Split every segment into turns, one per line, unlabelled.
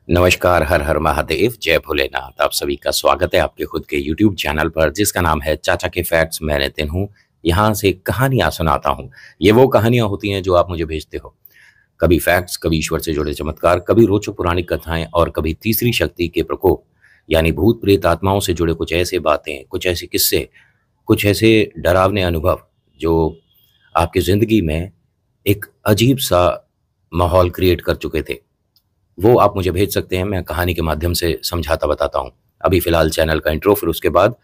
नमस्कार, हर हर महादेव, जय भोलेनाथ। आप सभी का स्वागत है आपके खुद के यूट्यूब चैनल पर जिसका नाम है चाचा के फैक्ट्स। मैं नितिन हूँ, यहाँ से कहानियाँ सुनाता हूँ। ये वो कहानियाँ होती हैं जो आप मुझे भेजते हो। कभी फैक्ट्स, कभी ईश्वर से जुड़े चमत्कार, कभी रोचक पुरानी कथाएं और कभी तीसरी शक्ति के प्रकोप यानी भूत प्रेत आत्माओं से जुड़े कुछ ऐसे बातें, कुछ ऐसे किस्से, कुछ ऐसे डरावने अनुभव जो आपकी ज़िंदगी में एक अजीब सा माहौल क्रिएट कर चुके थे। वो आप मुझे भेज सकते हैं, मैं कहानी के माध्यम से समझाता बताता हूँ। अभी फ़िलहाल चैनल का इंट्रो, फिर उसके बाद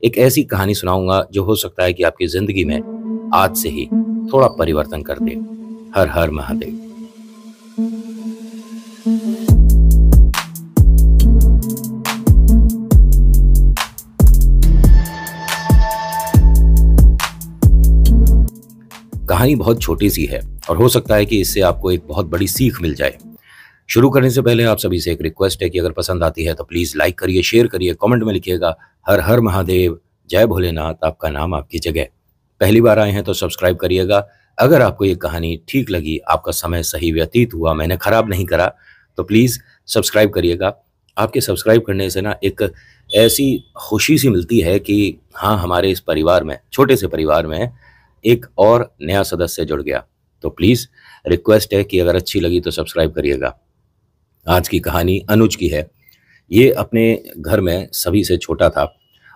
एक ऐसी कहानी सुनाऊँगा जो हो सकता है कि आपकी ज़िंदगी में आज से ही थोड़ा परिवर्तन कर दे। हर हर महादेव। कहानी बहुत छोटी सी है और हो सकता है कि इससे आपको एक बहुत बड़ी सीख मिल जाए। शुरू करने से पहले आप सभी से एक रिक्वेस्ट है कि अगर पसंद आती है तो प्लीज़ लाइक करिए, शेयर करिए, कमेंट में लिखिएगा हर हर महादेव, जय भोलेनाथ, आपका नाम आपकी जगह। पहली बार आए हैं तो सब्सक्राइब करिएगा। अगर आपको ये कहानी ठीक लगी, आपका समय सही व्यतीत हुआ, मैंने खराब नहीं करा, तो प्लीज़ सब्सक्राइब करिएगा। आपके सब्सक्राइब करने से ना एक ऐसी खुशी सी मिलती है कि हाँ, हमारे इस परिवार में, छोटे से परिवार में एक और नया सदस्य जुड़ गया। तो प्लीज़ रिक्वेस्ट है कि अगर अच्छी लगी तो सब्सक्राइब करिएगा। आज की कहानी अनुज की है। ये अपने घर में सभी से छोटा था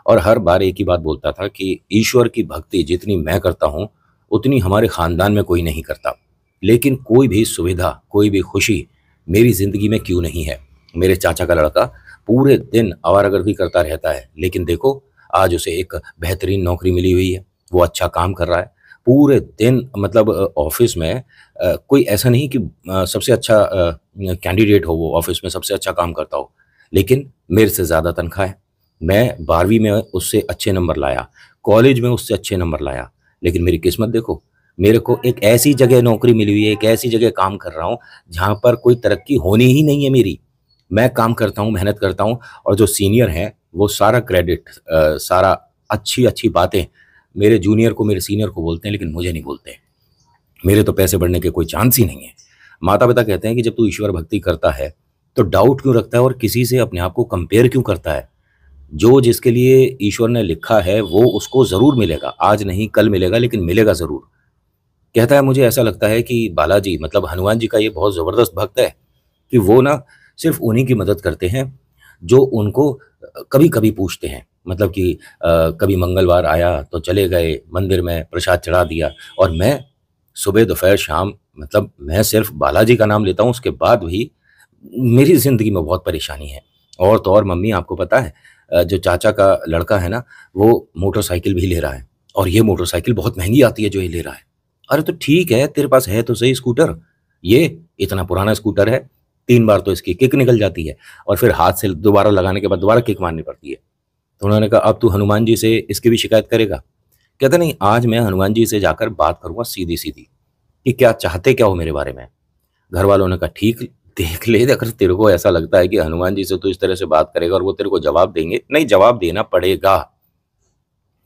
और हर बार एक ही बात बोलता था कि ईश्वर की भक्ति जितनी मैं करता हूँ उतनी हमारे ख़ानदान में कोई नहीं करता। लेकिन कोई भी सुविधा, कोई भी खुशी मेरी ज़िंदगी में क्यों नहीं है। मेरे चाचा का लड़का पूरे दिन आवारागर्दी करता रहता है, लेकिन देखो आज उसे एक बेहतरीन नौकरी मिली हुई है, वो अच्छा काम कर रहा है। पूरे दिन मतलब ऑफिस में कोई ऐसा नहीं कि सबसे अच्छा कैंडिडेट हो, वो ऑफिस में सबसे अच्छा काम करता हो, लेकिन मेरे से ज़्यादा तनख्वाह है। मैं 12वीं में उससे अच्छे नंबर लाया, कॉलेज में उससे अच्छे नंबर लाया, लेकिन मेरी किस्मत देखो, मेरे को एक ऐसी जगह नौकरी मिली हुई है, एक ऐसी जगह काम कर रहा हूँ जहाँ पर कोई तरक्की होनी ही नहीं है मेरी। मैं काम करता हूँ, मेहनत करता हूँ और जो सीनियर हैं वो सारा क्रेडिट, सारा अच्छी अच्छी बातें मेरे जूनियर को, मेरे सीनियर को बोलते हैं, लेकिन मुझे नहीं बोलते। मेरे तो पैसे बढ़ने के कोई चांस ही नहीं है। माता पिता कहते हैं कि जब तू ईश्वर भक्ति करता है तो डाउट क्यों रखता है और किसी से अपने आप को कंपेयर क्यों करता है। जो जिसके लिए ईश्वर ने लिखा है वो उसको ज़रूर मिलेगा, आज नहीं कल मिलेगा, लेकिन मिलेगा ज़रूर। कहता है, मुझे ऐसा लगता है कि बालाजी मतलब हनुमान जी का ये बहुत ज़बरदस्त भक्त है कि वो ना सिर्फ उन्हीं की मदद करते हैं जो उनको कभी कभी पूछते हैं। मतलब कि कभी मंगलवार आया तो चले गए मंदिर में, प्रसाद चढ़ा दिया, और मैं सुबह दोपहर शाम मतलब मैं सिर्फ बालाजी का नाम लेता हूँ, उसके बाद भी मेरी ज़िंदगी में बहुत परेशानी है। और तो और मम्मी, आपको पता है जो चाचा का लड़का है ना, वो मोटरसाइकिल भी ले रहा है, और ये मोटरसाइकिल बहुत महंगी आती है जो ये ले रहा है। अरे तो ठीक है, तेरे पास है तो सही स्कूटर, ये इतना पुराना स्कूटर है, 3 बार तो इसकी किक निकल जाती है और फिर हाथ से दोबारा लगाने के बाद दोबारा किक मारनी पड़ती है। तो उन्होंने कहा, अब तू हनुमान जी से इसकी भी शिकायत करेगा? कहता, नहीं, आज मैं हनुमान जी से जाकर बात करूंगा सीधी सीधी कि क्या चाहते क्या हो मेरे बारे में। घर वालों ने कहा, ठीक, देख ले, अगर तेरे को ऐसा लगता है कि हनुमान जी से तू इस तरह से बात करेगा और वो तेरे को जवाब देंगे, नहीं, जवाब देना पड़ेगा।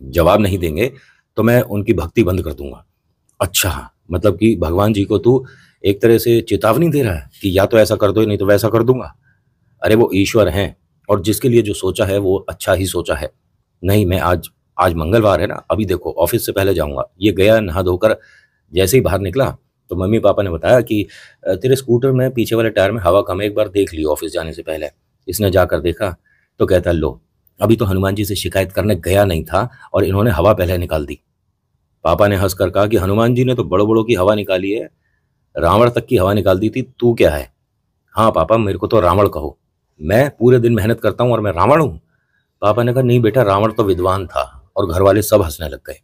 जवाब नहीं देंगे तो मैं उनकी भक्ति बंद कर दूंगा। अच्छा, मतलब कि भगवान जी को तू एक तरह से चेतावनी दे रहा है कि या तो ऐसा कर दो नहीं तो वैसा कर दूंगा। अरे वो ईश्वर हैं और जिसके लिए जो सोचा है वो अच्छा ही सोचा है। नहीं, मैं आज आज मंगलवार है ना, अभी देखो ऑफिस से पहले जाऊंगा। ये गया नहा धोकर, जैसे ही बाहर निकला तो मम्मी पापा ने बताया कि तेरे स्कूटर में पीछे वाले टायर में हवा कम है, एक बार देख लियो ऑफिस जाने से पहले। इसने जाकर देखा तो कहता, लो, अभी तो हनुमान जी से शिकायत करने गया नहीं था और इन्होंने हवा पहले निकाल दी। पापा ने हंसकर कहा कि हनुमान जी ने तो बड़ों बड़ों की हवा निकाली है, रावण तक की हवा निकाल दी थी, तू क्या है? हाँ पापा, मेरे को तो रावण कहो, मैं पूरे दिन मेहनत करता हूँ और मैं रावण हूँ? पापा ने कहा, नहीं बेटा, रावण तो विद्वान था। और घर वाले सब हंसने लग गए।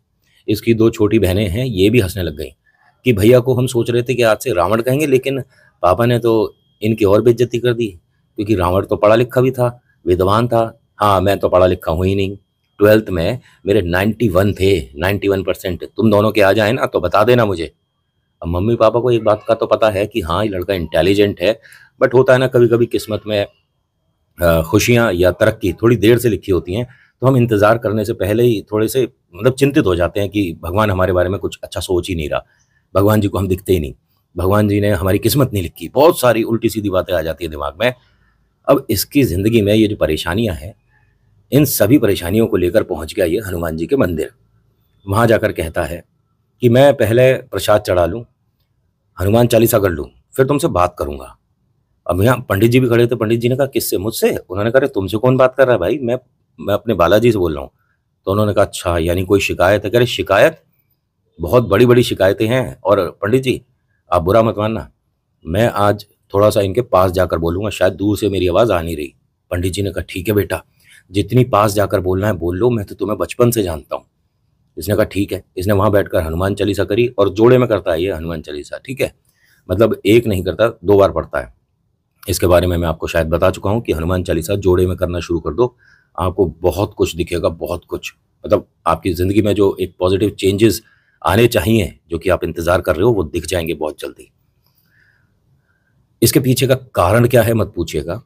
इसकी 2 छोटी बहनें हैं, ये भी हंसने लग गई कि भैया को हम सोच रहे थे कि आज से रावण कहेंगे, लेकिन पापा ने तो इनकी और बेइज्जती कर दी, क्योंकि रावण तो पढ़ा लिखा भी था, विद्वान था। हाँ, मैं तो पढ़ा लिखा हूँ ही नहीं। 12th में मेरे 91 थे, 91%। तुम दोनों के आ जाए ना तो बता देना मुझे। अब मम्मी पापा को एक बात का तो पता है कि हाँ, ये लड़का इंटेलिजेंट है, बट होता है ना कभी कभी किस्मत में खुशियाँ या तरक्की थोड़ी देर से लिखी होती हैं, तो हम इंतज़ार करने से पहले ही थोड़े से मतलब चिंतित हो जाते हैं कि भगवान हमारे बारे में कुछ अच्छा सोच ही नहीं रहा, भगवान जी को हम दिखते ही नहीं, भगवान जी ने हमारी किस्मत नहीं लिखी, बहुत सारी उल्टी सीधी बातें आ जाती है दिमाग में। अब इसकी ज़िंदगी में ये जो परेशानियाँ हैं, इन सभी परेशानियों को लेकर पहुँच गया ये हनुमान जी के मंदिर। वहाँ जाकर कहता है कि मैं पहले प्रसाद चढ़ा लूँ, हनुमान चालीसा कर लूँ, फिर तुमसे बात करूँगा। अब यहाँ पंडित जी भी खड़े थे। पंडित जी ने कहा, किससे? मुझसे? उन्होंने कहा, अरे तुमसे कौन बात कर रहा है भाई, मैं अपने बालाजी से बोल रहा हूँ। तो उन्होंने कहा, अच्छा यानी कोई शिकायत है? कह रहे शिकायत, बहुत बड़ी बड़ी शिकायतें हैं। और पंडित जी आप बुरा मत मानना, मैं आज थोड़ा सा इनके पास जाकर बोलूंगा, शायद दूर से मेरी आवाज़ आ नहीं रही। पंडित जी ने कहा, ठीक है बेटा, जितनी पास जाकर बोलना है बोल लो, मैं तो तुम्हें बचपन से जानता हूँ। इसने कहा ठीक है। इसने वहां बैठकर हनुमान चालीसा करी, और जोड़े में करता है ये हनुमान चालीसा, ठीक है, मतलब एक नहीं करता, 2 बार पढ़ता है। इसके बारे में मैं आपको शायद बता चुका हूँ कि हनुमान चालीसा जोड़े में करना शुरू कर दो, आपको बहुत कुछ दिखेगा, बहुत कुछ, मतलब आपकी ज़िंदगी में जो एक पॉजिटिव चेंजेस आने चाहिए, जो कि आप इंतज़ार कर रहे हो, वो दिख जाएंगे बहुत जल्दी। इसके पीछे का कारण क्या है मत पूछिएगा,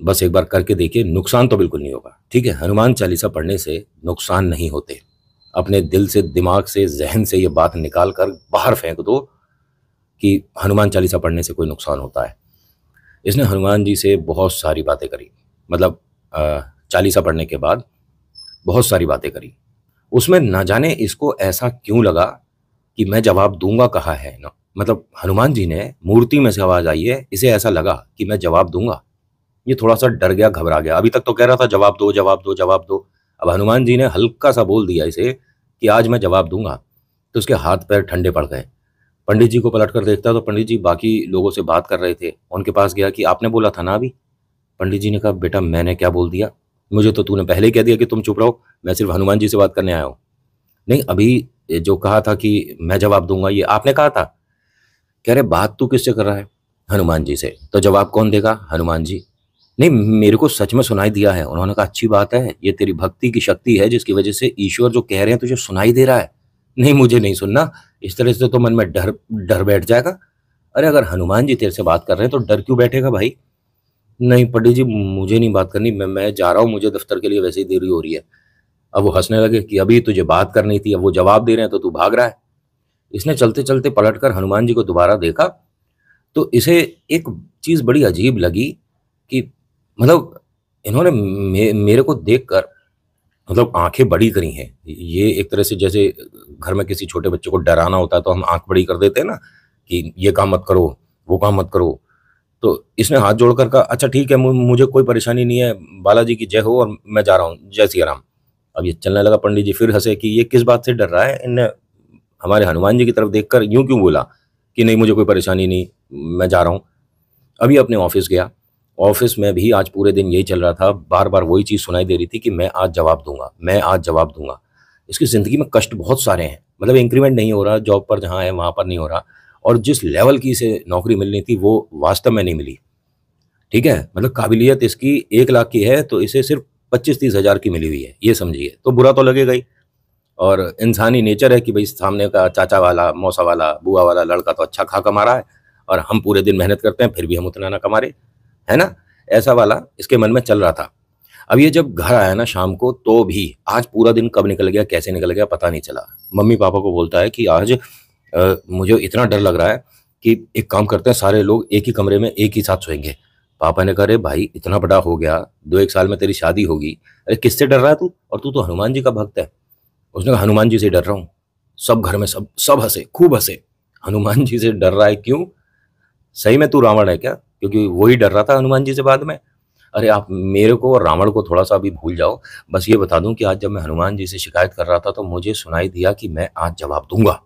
बस एक बार करके देखिए, नुकसान तो बिल्कुल नहीं होगा, ठीक है। हनुमान चालीसा पढ़ने से नुकसान नहीं होते। अपने दिल से, दिमाग से, जहन से ये बात निकाल कर बाहर फेंक दो कि हनुमान चालीसा पढ़ने से कोई नुकसान होता है। इसने हनुमान जी से बहुत सारी बातें करी, मतलब चालीसा पढ़ने के बाद बहुत सारी बातें करी। उसमें ना जाने इसको ऐसा क्यों लगा कि मैं जवाब दूंगा कहा है ना, मतलब हनुमान जी ने, मूर्ति में से आवाज आई है, इसे ऐसा लगा कि मैं जवाब दूंगा। ये थोड़ा सा डर गया, घबरा गया। अभी तक तो कह रहा था जवाब दो जवाब दो जवाब दो। अब हनुमान जी ने हल्का सा बोल दिया इसे कि आज मैं जवाब दूंगा, तो उसके हाथ पैर ठंडे पड़ गए। पंडित जी को पलट कर देखता तो पंडित जी बाकी लोगों से बात कर रहे थे। उनके पास गया कि आपने बोला था ना अभी। पंडित जी ने कहा, बेटा मैंने क्या बोल दिया, मुझे तो तूने पहले ही कह दिया कि तुम चुप रहो, मैं सिर्फ हनुमान जी से बात करने आया हूँ। नहीं, अभी जो कहा था कि मैं जवाब दूंगा, ये आपने कहा था। कह रहे बात तू किससे कर रहा है? हनुमान जी से। तो जवाब कौन देगा? हनुमान जी। नहीं, मेरे को सच में सुनाई दिया है। उन्होंने कहा, अच्छी बात है, ये तेरी भक्ति की शक्ति है जिसकी वजह से ईश्वर जो कह रहे हैं तुझे सुनाई दे रहा है। नहीं, मुझे नहीं सुनना, इस तरह से तो मन में डर डर बैठ जाएगा। अरे अगर हनुमान जी तेरे से बात कर रहे हैं तो डर क्यों बैठेगा भाई? नहीं पंडित जी, मुझे नहीं बात करनी, मैं जा रहा हूँ, मुझे दफ्तर के लिए वैसे ही देरी हो रही है। अब वो हंसने लगे कि अभी तुझे बात करनी थी, अब वो जवाब दे रहे हैं तो तू भाग रहा है। इसने चलते चलते पलटकर हनुमान जी को दोबारा देखा, तो इसे एक चीज बड़ी अजीब लगी कि मतलब इन्होंने मेरे को देखकर मतलब आंखें बड़ी करी हैं। ये एक तरह से जैसे घर में किसी छोटे बच्चे को डराना होता है तो हम आंख बड़ी कर देते हैं ना, कि ये काम मत करो, वो काम मत करो। तो इसने हाथ जोड़कर कहा, अच्छा ठीक है, मुझे कोई परेशानी नहीं है, बालाजी की जय हो और मैं जा रहा हूँ, जय सिया राम। अब ये चलने लगा। पंडित जी फिर हंसे कि ये किस बात से डर रहा है, इनने हमारे हनुमान जी की तरफ देखकर यूं क्यों बोला कि नहीं मुझे कोई परेशानी नहीं, मैं जा रहा हूँ। अभी अपने ऑफिस गया। ऑफिस में भी आज पूरे दिन यही चल रहा था, बार बार वही चीज़ सुनाई दे रही थी कि मैं आज जवाब दूंगा, मैं आज जवाब दूंगा। इसकी ज़िंदगी में कष्ट बहुत सारे हैं, मतलब इंक्रीमेंट नहीं हो रहा, जॉब पर जहाँ है वहाँ पर नहीं हो रहा, और जिस लेवल की इसे नौकरी मिलनी थी वो वास्तव में नहीं मिली। ठीक है, मतलब काबिलियत इसकी 1 लाख की है तो इसे सिर्फ 25-30 हज़ार की मिली हुई है, ये समझिए। तो बुरा तो लगेगा ही, और इंसानी नेचर है कि भाई सामने का चाचा वाला, मौसा वाला, बुआ वाला लड़का तो अच्छा खा कमा रहा है और हम पूरे दिन मेहनत करते हैं फिर भी हम उतना ना कमा रहे, है ना। ऐसा वाला इसके मन में चल रहा था। अब ये जब घर आया ना शाम को, तो भी आज पूरा दिन कब निकल गया, कैसे निकल गया, पता नहीं चला। मम्मी पापा को बोलता है कि आज मुझे इतना डर लग रहा है कि एक काम करते हैं, सारे लोग एक ही कमरे में एक ही साथ सोएंगे। पापा ने कहा, अरे भाई इतना बड़ा हो गया, 2-1 साल में तेरी शादी होगी, अरे किससे डर रहा है तू, और तू तो हनुमान जी का भक्त है। उसने कहा, हनुमान जी से डर रहा हूँ। सब घर में सब सब हंसे, खूब हंसे। हनुमान जी से डर रहा है क्यों? सही में तू रावण है क्या? क्योंकि वही डर रहा था हनुमान जी से बाद में। अरे आप मेरे को और रावण को थोड़ा सा अभी भूल जाओ, बस ये बता दूं कि आज जब मैं हनुमान जी से शिकायत कर रहा था तो मुझे सुनाई दिया कि मैं आज जवाब दूंगा।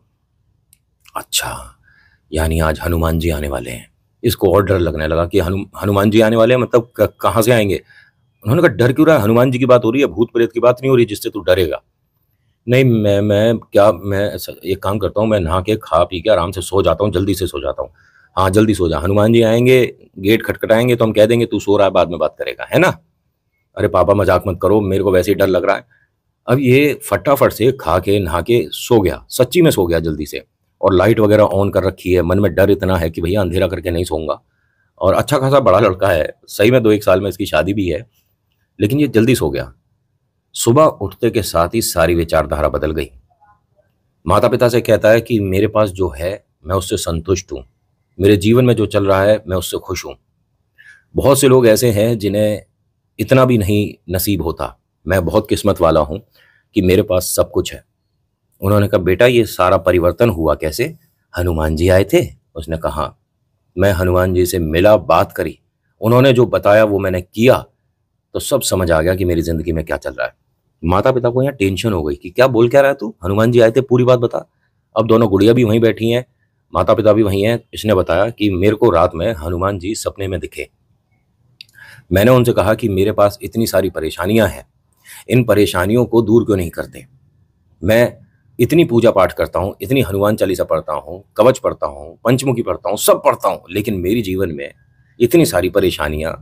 अच्छा, यानी आज हनुमान जी आने वाले हैं। इसको और डर लगने लगा कि हनुमान जी आने वाले हैं, मतलब कहाँ से आएंगे। उन्होंने कहा, डर क्यों रहा है, हनुमान जी की बात हो रही है, भूत प्रेत की बात नहीं हो रही जिससे तू डरेगा। नहीं, मैं एक काम करता हूँ, मैं नहा के खा पी के आराम से सो जाता हूँ, जल्दी से सो जाता हूँ। हाँ जल्दी सो जा, हनुमान जी आएंगे, गेट खटखटाएंगे तो हम कह देंगे तू सो रहा है, बाद में बात करेगा, है ना। अरे पापा मजाक मत करो, मेरे को वैसे ही डर लग रहा है। अब ये फटाफट से खा के नहा के सो गया, सच्ची में सो गया जल्दी से। और लाइट वगैरह ऑन कर रखी है, मन में डर इतना है कि भैया अंधेरा करके नहीं सोऊंगा। और अच्छा खासा बड़ा लड़का है, सही में 2-1 साल में इसकी शादी भी है, लेकिन ये जल्दी सो गया। सुबह उठते के साथ ही सारी विचारधारा बदल गई। माता पिता से कहता है कि मेरे पास जो है मैं उससे संतुष्ट हूँ, मेरे जीवन में जो चल रहा है मैं उससे खुश हूँ। बहुत से लोग ऐसे हैं जिन्हें इतना भी नहीं नसीब होता। मैं बहुत किस्मत वाला हूँ कि मेरे पास सब कुछ है। उन्होंने कहा, बेटा ये सारा परिवर्तन हुआ कैसे? हनुमान जी आए थे। उसने कहा, हाँ। मैं हनुमान जी से मिला, बात करी, उन्होंने जो बताया वो मैंने किया, तो सब समझ आ गया कि मेरी जिंदगी में क्या चल रहा है। माता पिता को यहाँ टेंशन हो गई कि क्या बोल क्या रहा है तू, हनुमान जी आए थे, पूरी बात बता। अब दोनों गुड़िया भी वहीं बैठी हैं, माता पिता भी वहीं हैं। इसने बताया कि मेरे को रात में हनुमान जी सपने में दिखे। मैंने उनसे कहा कि मेरे पास इतनी सारी परेशानियां हैं, इन परेशानियों को दूर क्यों नहीं करते? मैं इतनी पूजा पाठ करता हूँ, इतनी हनुमान चालीसा पढ़ता हूँ, कवच पढ़ता हूँ, पंचमुखी पढ़ता हूँ, सब पढ़ता हूँ, लेकिन मेरी जीवन में इतनी सारी परेशानियां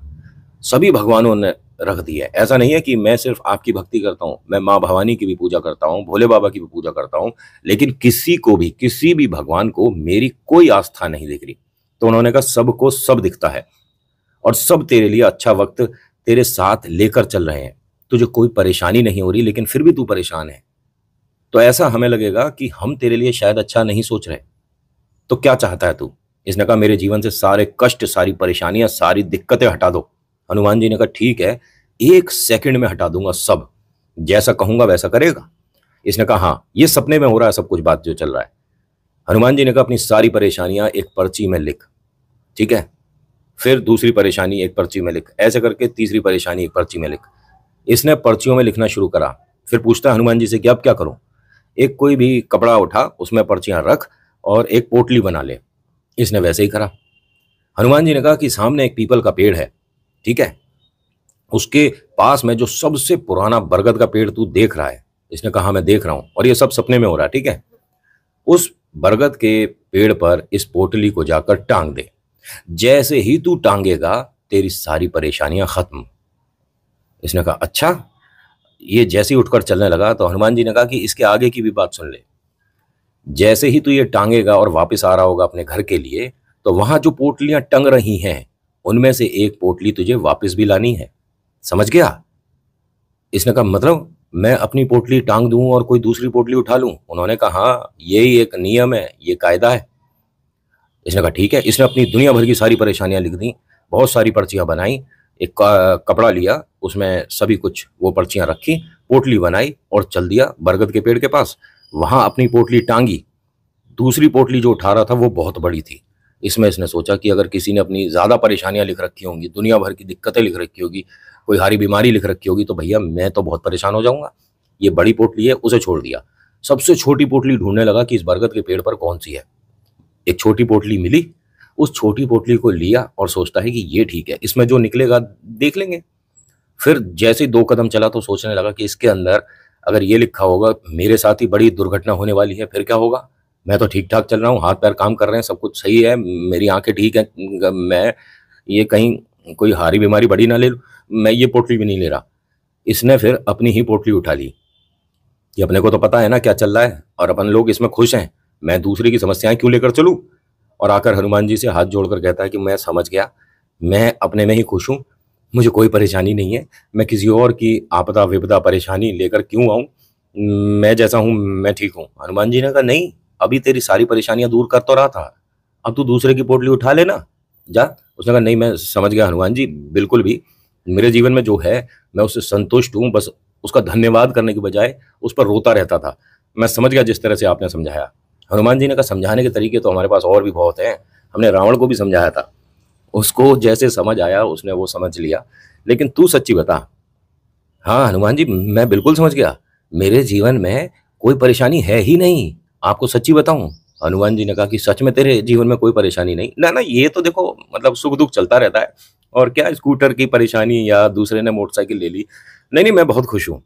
सभी भगवानों ने रख दी है। ऐसा नहीं है कि मैं सिर्फ आपकी भक्ति करता हूँ, मैं माँ भवानी की भी पूजा करता हूँ, भोले बाबा की भी पूजा करता हूँ, लेकिन किसी को भी, किसी भी भगवान को मेरी कोई आस्था नहीं दिख रही। तो उन्होंने कहा, सबको सब दिखता है और सब तेरे लिए अच्छा वक्त तेरे साथ लेकर चल रहे हैं। तुझे कोई परेशानी नहीं हो रही, लेकिन फिर भी तू परेशान है, तो ऐसा हमें लगेगा कि हम तेरे लिए शायद अच्छा नहीं सोच रहे। तो क्या चाहता है तू? इसने कहा, मेरे जीवन से सारे कष्ट, सारी परेशानियां, सारी दिक्कतें हटा दो। हनुमान जी ने कहा, ठीक है, 1 सेकंड में हटा दूंगा सब, जैसा कहूंगा वैसा करेगा? इसने कहा, हाँ, ये सपने में हो रहा है सब कुछ, बात जो चल रहा है। हनुमान जी ने कहा, अपनी सारी परेशानियां एक पर्ची में लिख। ठीक है, फिर दूसरी परेशानी एक पर्ची में लिख, ऐसे करके तीसरी परेशानी एक पर्ची में लिख। इसने पर्चियों में लिखना शुरू करा। फिर पूछता हनुमान जी से कि अब क्या करूं? एक कोई भी कपड़ा उठा, उसमें पर्चियां रख और एक पोटली बना ले। इसने वैसे ही करा। हनुमान जी ने कहा कि सामने एक पीपल का पेड़ है, ठीक है, उसके पास में जो सबसे पुराना बरगद का पेड़ तू देख रहा है। इसने कहा, मैं देख रहा हूं, और ये सब सपने में हो रहा है, ठीक है। उस बरगद के पेड़ पर इस पोटली को जाकर टांग दे। जैसे ही तू टांगेगा तेरी सारी परेशानियां खत्म। इसने कहा, अच्छा। ये जैसे ही उठकर चलने लगा तो हनुमान जी ने कहा कि इसके आगे की भी बात सुन ले। जैसे ही तू ये टांगेगा और वापस आ रहा होगा अपने घर के लिए, तो वहां जो पोटलियां टंग रही हैं उनमें से एक पोटली तुझे वापस भी लानी है। समझ गया? इसने कहा, मतलब मैं अपनी पोटली टांग दूं और कोई दूसरी पोटली उठा लूं? उन्होंने कहा, हाँ, यही एक नियम है, ये कायदा है। इसने कहा, ठीक है। इसने अपनी दुनिया भर की सारी परेशानियां लिख दी, बहुत सारी पर्चियां बनाई, एक कपड़ा लिया, उसमें सभी कुछ वो पर्चियां रखी, पोटली बनाई और चल दिया बरगद के पेड़ के पास। वहां अपनी पोटली टांगी। दूसरी पोटली जो उठा रहा था वो बहुत बड़ी थी। इसमें इसने सोचा कि अगर किसी ने अपनी ज्यादा परेशानियां लिख रखी होंगी, दुनिया भर की दिक्कतें लिख रखी होगी, कोई हारी बीमारी लिख रखी होगी, तो भैया मैं तो बहुत परेशान हो जाऊंगा। ये बड़ी पोटली है, उसे छोड़ दिया। सबसे छोटी पोटली ढूंढने लगा कि इस बरगद के पेड़ पर कौन सी है। एक छोटी पोटली मिली, उस छोटी पोटली को लिया और सोचता है कि ये ठीक है, इसमें जो निकलेगा देख लेंगे। फिर जैसे ही 2 कदम चला तो सोचने लगा कि इसके अंदर अगर ये लिखा होगा मेरे साथ ही बड़ी दुर्घटना होने वाली है, फिर क्या होगा? मैं तो ठीक ठाक चल रहा हूँ, हाथ पैर काम कर रहे हैं, सब कुछ सही है, मेरी आंखें ठीक है, मैं ये कहीं कोई हारी बीमारी बड़ी ना ले लूं, मैं ये पोटली भी नहीं ले रहा। इसने फिर अपनी ही पोटली उठा ली कि अपने को तो पता है ना क्या चल रहा है और अपन लोग इसमें खुश हैं, मैं दूसरे की समस्याएं क्यों लेकर चलूं? और आकर हनुमान जी से हाथ जोड़कर कहता है कि मैं समझ गया, मैं अपने में ही खुश हूं, मुझे कोई परेशानी नहीं है, मैं किसी और की आपदा विपदा परेशानी लेकर क्यों आऊं? मैं जैसा हूं मैं ठीक हूं। हनुमान जी ने कहा, नहीं, अभी तेरी सारी परेशानियां दूर कर तो रहा था, अब तू दूसरे की पोटली उठा लेना, जा। उसने कहा, नहीं, मैं समझ गया हनुमान जी, बिल्कुल भी, मेरे जीवन में जो है मैं उससे संतुष्ट हूं, बस उसका धन्यवाद करने की बजाय उस पर रोता रहता था। मैं समझ गया जिस तरह से आपने समझाया। हनुमान जी ने कहा, समझाने के तरीके तो हमारे पास और भी बहुत हैं, हमने रावण को भी समझाया था, उसको जैसे समझ आया उसने वो समझ लिया, लेकिन तू सच्ची बता। हाँ हनुमान जी, मैं बिल्कुल समझ गया, मेरे जीवन में कोई परेशानी है ही नहीं, आपको सच्ची बताऊं? हनुमान जी ने कहा कि सच में तेरे जीवन में कोई परेशानी नहीं? ना ना, ये तो देखो, मतलब सुख दुख चलता रहता है, और क्या स्कूटर की परेशानी या दूसरे ने मोटरसाइकिल ले ली, नहीं नहीं, मैं बहुत खुश हूँ।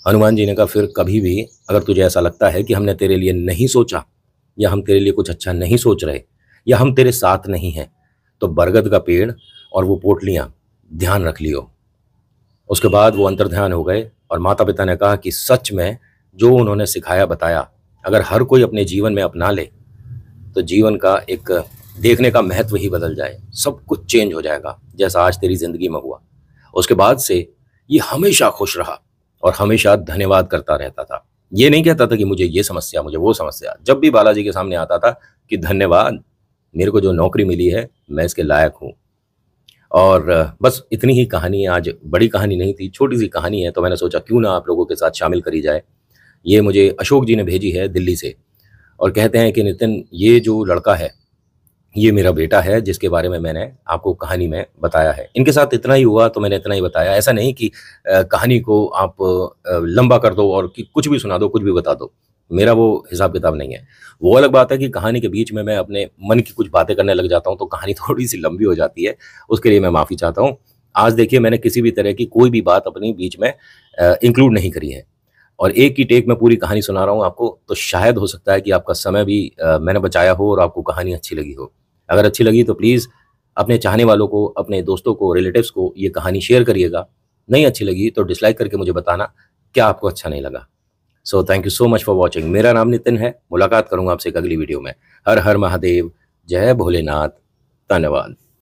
हनुमान जी ने कहा, फिर कभी भी अगर तुझे ऐसा लगता है कि हमने तेरे लिए नहीं सोचा, या हम तेरे लिए कुछ अच्छा नहीं सोच रहे, या हम तेरे साथ नहीं हैं, तो बरगद का पेड़ और वो पोटलियां ध्यान रख लियो। उसके बाद वो अंतर्ध्यान हो गए और माता पिता ने कहा कि सच में जो उन्होंने सिखाया बताया अगर हर कोई अपने जीवन में अपना ले तो जीवन का एक देखने का महत्व ही बदल जाए, सब कुछ चेंज हो जाएगा, जैसा आज तेरी जिंदगी में हुआ। उसके बाद से ये हमेशा खुश रहा और हमेशा धन्यवाद करता रहता था। ये नहीं कहता था कि मुझे ये समस्या, मुझे वो समस्या। जब भी बालाजी के सामने आता था कि धन्यवाद, मेरे को जो नौकरी मिली है मैं इसके लायक हूँ। और बस इतनी ही कहानी, आज बड़ी कहानी नहीं थी, छोटी सी कहानी है, तो मैंने सोचा क्यों ना आप लोगों के साथ शामिल करी जाए। ये मुझे अशोक जी ने भेजी है दिल्ली से, और कहते हैं कि नितिन, ये जो लड़का है ये मेरा बेटा है जिसके बारे में मैंने आपको कहानी में बताया है। इनके साथ इतना ही हुआ तो मैंने इतना ही बताया। ऐसा नहीं कि कहानी को आप लंबा कर दो और कि कुछ भी सुना दो, कुछ भी बता दो। मेरा वो हिसाब किताब नहीं है। वो अलग बात है कि कहानी के बीच में मैं अपने मन की कुछ बातें करने लग जाता हूँ तो कहानी थोड़ी सी लंबी हो जाती है। उसके लिए मैं माफ़ी चाहता हूँ। आज देखिए, मैंने किसी भी तरह की कोई भी बात अपनी बीच में इंक्लूड नहीं करी है, और एक ही टेक में पूरी कहानी सुना रहा हूँ आपको। तो शायद हो सकता है कि आपका समय भी मैंने बचाया हो और आपको कहानी अच्छी लगी हो। अगर अच्छी लगी तो प्लीज़ अपने चाहने वालों को, अपने दोस्तों को, रिलेटिव्स को ये कहानी शेयर करिएगा। नहीं अच्छी लगी तो डिसलाइक करके मुझे बताना क्या आपको अच्छा नहीं लगा। So thank you so much for watching. मेरा नाम नितिन है। मुलाकात करूंगा आपसे एक अगली वीडियो में। हर हर महादेव, जय भोलेनाथ, धन्यवाद।